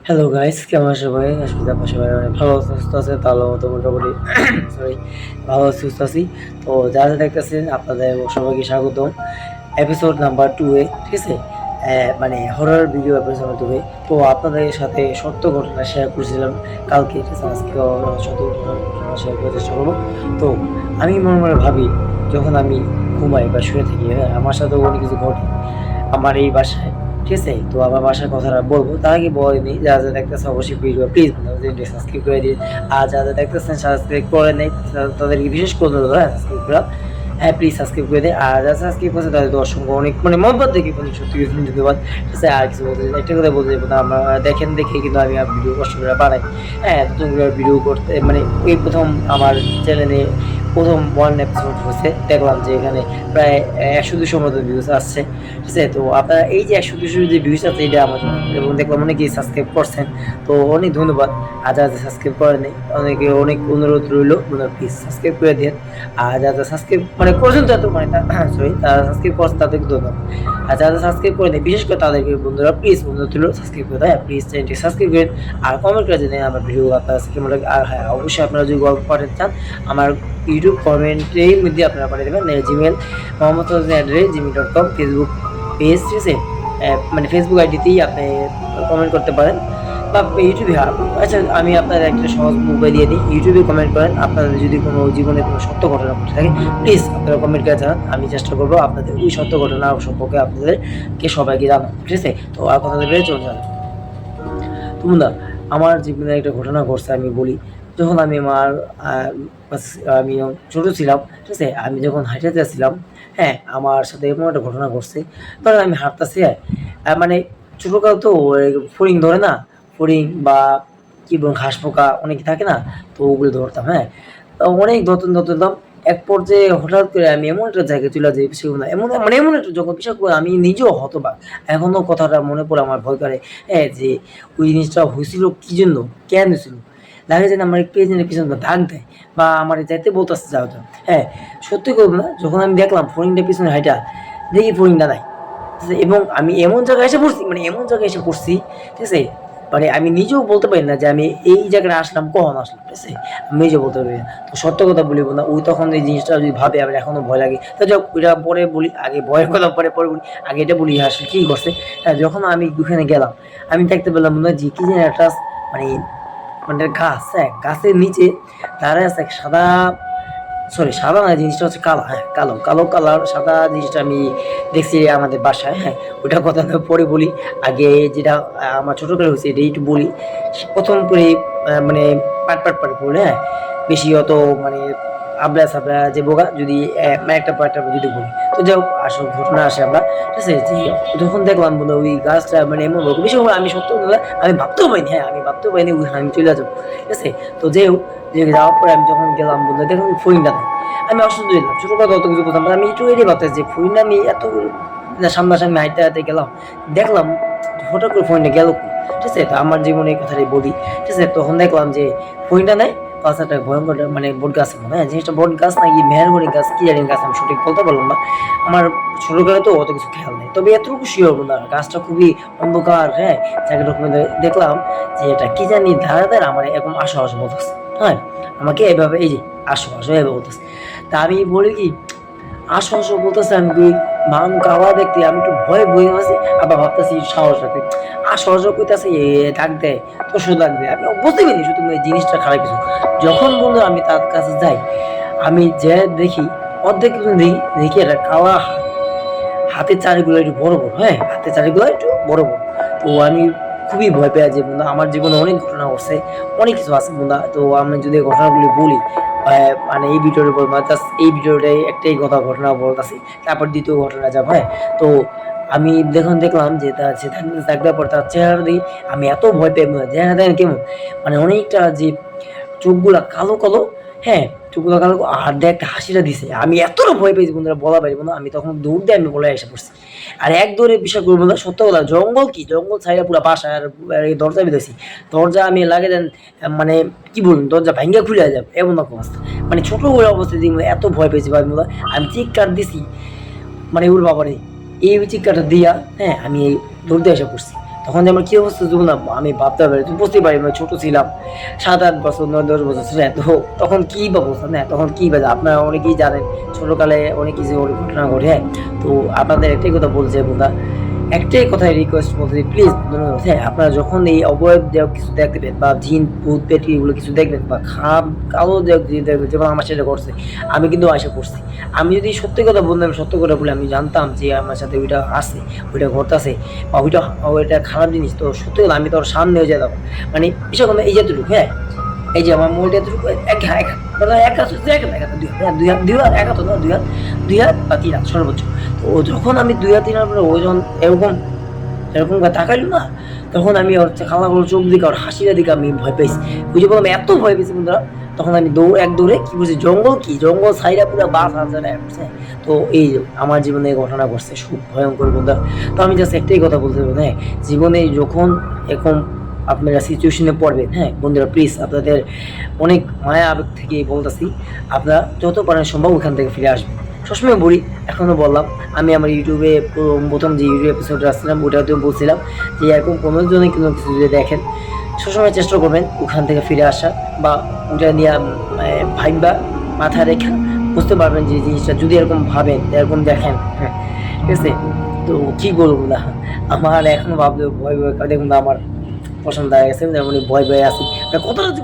Hello guys, কেমন আছো সবাই? আশা করি আপনারা সবাই অনেক ভালো সুস্থ আছেন। তো আল্লাহর মতো মোটামুটি সরি ভালো সুস্থ আছি। তো যারা দেখতেছেন আপনাদের সবাইকে স্বাগতম এপিসোড নাম্বার 2 এ, ঠিক আছে? মানে হরর ভিডিও এপিসোড 2 এ। তো আপনাদের সাথে সত্য ঘটনা শেয়ার করেছিলাম কালকে, ঠিক আছে? আজকেও সত্য ঘটনা শেয়ার করার চেষ্টা করব। তো আমি মনে মনে ভাবি, যখন আমি ঘুমাই বা শুয়ে থাকি, হ্যাঁ, আমার সাথেও অনেক কিছু ঘটে আমার এই বাসায়, ঠিক আছে? তো আমার বাসার কথাটা বলবো, তার আগে বলেনি যারা যারা দেখতেছে অবশ্যই ভিডিও প্লিজ সাবস্ক্রাইব করে দিন। আর যারা যারা দেখতেছেন সাবস্ক্রাইব করে নেই তাদেরকে বিশেষ করে অনুরোধ, হ্যাঁ, সাবস্ক্রাইব করা, হ্যাঁ প্লিজ সাবস্ক্রাইব করে দিন। আর যারা সাবস্ক্রাইব করছে তাদের তো অসংখ্য অনেক মানে মহব্বত দেখি অনেক সত্যি কিছু ধন্যবাদ, ঠিক আছে? আর কিছু বলতে একটা কথা বলতে যাবো না, আমরা দেখেন দেখে কিন্তু আমি ভিডিও কষ্ট করে বানাই, হ্যাঁ, নতুন করে ভিডিও করতে মানে এই প্রথম আমার চ্যানেলে প্রথম ওয়ান এপিসোড হচ্ছে, দেখলাম যে এখানে প্রায় 100-200 মতো ভিউজ আসছে, ঠিক আছে? তো আপনারা এই যে 100-200 যে ভিউজ আছে এটা আমার, এবং দেখলাম অনেকেই সাবস্ক্রাইব করছেন, তো অনেক ধন্যবাদ। আর যারা সাবস্ক্রাইব করেন নাই অনেকে অনেক অনুরোধ রইল, প্লিজ সাবস্ক্রাইব করে দিন। আর যারা সাবস্ক্রাইব মানে করছেন তত মানে সরি তারা সাবস্ক্রাইব করছেন তাদেরকে ধন্যবাদ। আর যারা সাবস্ক্রাইব করে নেই বিশেষ করে তাদেরকে বন্ধুরা প্লিজ অনুরোধ রইল সাবস্ক্রাইব করে দেয়, প্লিজ চ্যানেলটি সাবস্ক্রাইব করেন। আর কমেন্ট করে জানেন আমার ভিডিও আপনার কাছে কেমন লাগে। আর হ্যাঁ, অবশ্যই আপনারা যদি গল্প পাঠাতে চান আমার ইউটিউব কমেন্টের মধ্যে আপনারা পাঠিয়ে দেবেন, জিমেল mohammad@gmail.com, ফেসবুক পেজ, ঠিক আছে? মানে ফেসবুক আইডিতেই আপনি কমেন্ট করতে পারেন, বা ইউটিউবে। আচ্ছা, আমি আপনার একটা সহজ উপায় দিয়ে দিই, ইউটিউবে কমেন্ট করেন আপনাদের যদি কোনো জীবনে কোনো সত্য ঘটনা ঘটে থাকে, প্লিজ আপনারা কমেন্ট করে জানান, আমি চেষ্টা করবো আপনাদের ওই সত্য ঘটনা সম্পর্কে আপনাদেরকে সবাইকে জানান, ঠিক আছে? তো আর কথা বেড়ে চলে যান। তো বন্ধুরা, আমার জীবনে একটা ঘটনা ঘটছে, আমি বলি। যখন আমি আমার আমি ছোট ছিলাম, ঠিক আছে? আমি যখন হাঁটতে যাচ্ছিলাম, হ্যাঁ, আমার সাথে এমন একটা ঘটনা ঘটছে। ধরেন আমি হাঁটতেছি, হ্যাঁ, মানে ছোটকাল তো ফড়িং ধরে না, ফড়িং বা কি বলুন ঘাস পোকা অনেক থাকে না, তো ওগুলো ধরতাম, হ্যাঁ। তো অনেক ধরতাম। এক পর্যায়ে হঠাৎ করে আমি এমন একটা জায়গায় চলে যাই, সেগুলো এমন মানে এমন একটা যখন বিশেষ করে আমি নিজেও হতবাক। এখনো কথাটা মনে পড়ে আমার ভয় করে, হ্যাঁ, যে ওই জিনিসটা হয়েছিল কি জন্য, কেন হয়েছিল? লাগে যেন আমার পেছনে পিছনে দাগ দেয় বা আমার যাইতে বলতেছে যাও যাও, হ্যাঁ। সত্যি করবো না, যখন আমি দেখলাম ফড়িংটা পিছনে হাইটা, দেখি ফড়িংটা নাই, ঠিক আছে? এবং আমি এমন জায়গায় এসে পড়ছি, মানে এমন জায়গায় এসে পড়ছি, ঠিক আছে? মানে আমি নিজেও বলতে পারি না যে আমি এই জায়গায় আসলাম, কখন আসলাম, ঠিক আছে? আমি নিজেও বলতে পারি না। তো সত্য কথা বলিব না, ওই তখন এই জিনিসটা যদি ভাবে আমার এখনো ভয় লাগে। তো যাক, ওইটা পরে বলি, আগে ভয়ের কথা পরে বলি, আগে এটা বলি আসলে কি করছে। হ্যাঁ, যখন আমি ওখানে গেলাম, আমি দেখতে পেলাম মনে হয় যে কি যেন একটা মানে মানে গাছ, হ্যাঁ, গাছের নিচে দাঁড়ায় আছে এক সাদা, সরি সাদা না, জিনিসটা হচ্ছে কালো, হ্যাঁ, কালো কালো কালার সাদা জিনিসটা আমি দেখছি আমাদের বাসায়, হ্যাঁ। ওইটা কথা আমি পরে বলি, আগে যেটা আমার ছোটকালে হয়েছে এটাই একটু বলি। প্রথম করে মানে পাট বলে, হ্যাঁ, বেশি অত মানে আবলা সাবলা যে বোকা যদি মানে একটা পার্ট যদি বলি। তো যাই হোক, আসল ঘটনা আসে আমরা, ঠিক আছে? যে যখন দেখলাম বলে ওই গাছটা মানে এমন বলবো বেশি আমি সত্য বলে আমি ভাবতেও পারিনি, হ্যাঁ, আমি ভাবতেও পারিনি ওই আমি চলে যাবো, ঠিক আছে? তো যাই হোক, যে যাওয়ার পরে আমি যখন গেলাম বন্ধু দেখুন ফড়িংটা নেই। আমি অসুস্থ হইলাম, ছোটবেলা অত কিছু বলতাম না, আমি একটু এটাই ভাবতেছি যে ফড়িংটা আমি এত সামনাসামনি হাঁটতে হাঁটতে গেলাম, দেখলাম হঠাৎ করে ফড়িংটা গেল কই, ঠিক আছে? তো আমার জীবনে এই কথাটাই বলি, ঠিক আছে? তখন দেখলাম যে ফড়িংটা নাই, পাশে একটা ভয়ঙ্কর মানে বট গাছ, মনে হয় জিনিসটা বট গাছ নাকি মেহেরগড়ি গাছ, কি জানি গাছ, আমি সঠিক বলতে পারলাম না। আমার ছোটবেলায় তো অত কিছু খেয়াল নেই, তবে এতটুকু শিওর না গাছটা খুবই অন্ধকার, হ্যাঁ। জায়গাটা দেখলাম যে এটা কি জানি ধারে আমার এরকম আসো আসো বলতেছে, হ্যাঁ, আমাকে এভাবে এই যে আসো আসো এভাবে বলতেছে। তা আমি বলি কি আসো আসো বলতেছে, আমি কি মান গাওয়া দেখতে আমি একটু ভয়ে বয়ে আছি, আবার ভাবতেছি সাহস রাখতে আসো আসো কইতাছে, ডাক দেয় তো শুধু লাগবে, আমি বুঝতে পারিনি শুধু এই জিনিসটা খারাপ কিছু। যখন বন্ধু আমি তার কাছে যাই, আমি যে দেখি অর্ধেক কিছু দেখি দেখি একটা কালা হাতের চারিগুলো একটু বড় বড়, হ্যাঁ, হাতের চারিগুলো একটু বড় বড়। তো আমি খুবই ভয় পেয়ে যাই বন্ধু, আমার জীবনে অনেক ঘটনা ঘটছে, অনেক কিছু আছে বন্ধু। তো আমি যদি ঘটনাগুলি বলি, মানে এই ভিডিওর উপর মানে জাস্ট এই ভিডিওটাই একটাই ঘটনা বলতেছি, তারপর দ্বিতীয় ঘটনা যাব, হ্যাঁ। তো আমি দেখলাম যে তার সে থাকবার পর তার চেহারা দিই, আমি এত ভয় পেয়ে চেহারা দেখেন কেমন, মানে অনেকটা যে চোখগুলা কালো কালো, হ্যাঁ, চোখগুলো কালো, আর দিয়ে একটা হাসিটা দিছে, আমি এতটা ভয় পেয়েছি বন্ধুরা বলা পারি বন্ধু, আমি তখন দৌড় দিয়ে আমি বলে এসে পড়ছি। আর এক দৌড়ে বিশ্বাস করবো না, সত্য কথা, জঙ্গল কি জঙ্গল ছাইড়া পুরো বাসা, আর এই দরজা বেঁধেছি, দরজা আমি লাগে দেন মানে কি বলুন, দরজা ভাঙ্গা খুলে যাবে এমন একটা অবস্থা, মানে ছোট বড় অবস্থা দিয়ে এত ভয় পেয়েছি ভাই বন্ধুরা, আমি চিৎকার দিছি, মানে ওর বাবারে এই চিৎকারটা দিয়া, হ্যাঁ, আমি এই দৌড়তে এসে পড়ছি। তখন যে আমার কী অবস্থা যখন আমি ভাবতে পারি, তুমি বুঝতে পারি, আমি ছোটো ছিলাম, 7-8 বছর 9-10 বছর ছিল, তো তখন কী বা বলতাম না, তখন কী বা আপনারা অনেকেই জানেন ছোটোকালে অনেক কিছু অনেক ঘটনা ঘটে। হ্যাঁ, তো আপনাদের একটাই কথা বলছে বন্ধুরা, একটাই কথাই রিকোয়েস্ট বলতে প্লিজ, হ্যাঁ আপনারা যখন এই অবয়ব দেওয়া কিছু দেখবেন বা জিন ভূত পেটি এগুলো কিছু দেখবেন বা খারাপ কালো দেখবেন, যেমন আমার সাথে করছে, আমি কিন্তু আশা করছি, আমি যদি সত্যি কথা বলতাম, সত্য কথা বলে আমি জানতাম যে আমার সাথে ওইটা আছে, ওইটা ঘটতেছে বা ওইটা খারাপ জিনিস, তো সত্যি কথা আমি তো ওর সামনে হয়ে যেতাম, মানে বিষয় কোনো এই যেটুকু। হ্যাঁ, এই যে আমার মোবাইলটা এতটুকু, এক হাত, মানে এক হাত হচ্ছে, এক হাত, দুই হাত, এক হাত না, দুই হাত বা 3 হাত সর্বোচ্চ। তো যখন আমি 2 হাত 3 হাত পরে ও যখন এরকম এরকম করে তাকাইলো না, তখন আমি ওর খালাগুলো চোখ দিকে ওর হাসিটা দিকে আমি ভয় পেয়েছি। ওই যে বললাম এত ভয় পেয়েছি বন্ধুরা, তখন আমি দৌড়ে কি করছি, জঙ্গল সাইডা পুরো বাস হাজার করছে। তো এই যে আমার জীবনে এই ঘটনা ঘটছে, খুব ভয়ঙ্কর বন্ধুরা। তো আমি জাস্ট একটাই কথা বলতে পারবো, হ্যাঁ জীবনে যখন এরকম আপনারা সিচুয়েশনে পড়বেন, হ্যাঁ বন্ধুরা প্লিজ আপনাদের অনেক মায়া আবেগ থেকে বলতেছি, আপনারা যত পারেন সম্ভব ওখান থেকে ফিরে আসবেন। সবসময় বলি, এখনও বললাম, আমি আমার ইউটিউবে প্রথম যে ইউটিউব এপিসোডটা আসছিলাম ওটাতেও বলছিলাম যে এরকম কোনো জনে কোনো কিছু যদি দেখেন, সবসময় চেষ্টা করবেন ওখান থেকে ফিরে আসা, বা ওটা নিয়ে ভাইবা মাথায় রেখা বুঝতে পারবেন যে জিনিসটা যদি এরকম ভাবেন, এরকম দেখেন, হ্যাঁ ঠিক আছে। তো কী বলবো না, আমার এখনও ভাবলে ভয় দেখুন আমার পছন্দ হয়ে গেছে, যেমন ভয় আসি, কতটা যে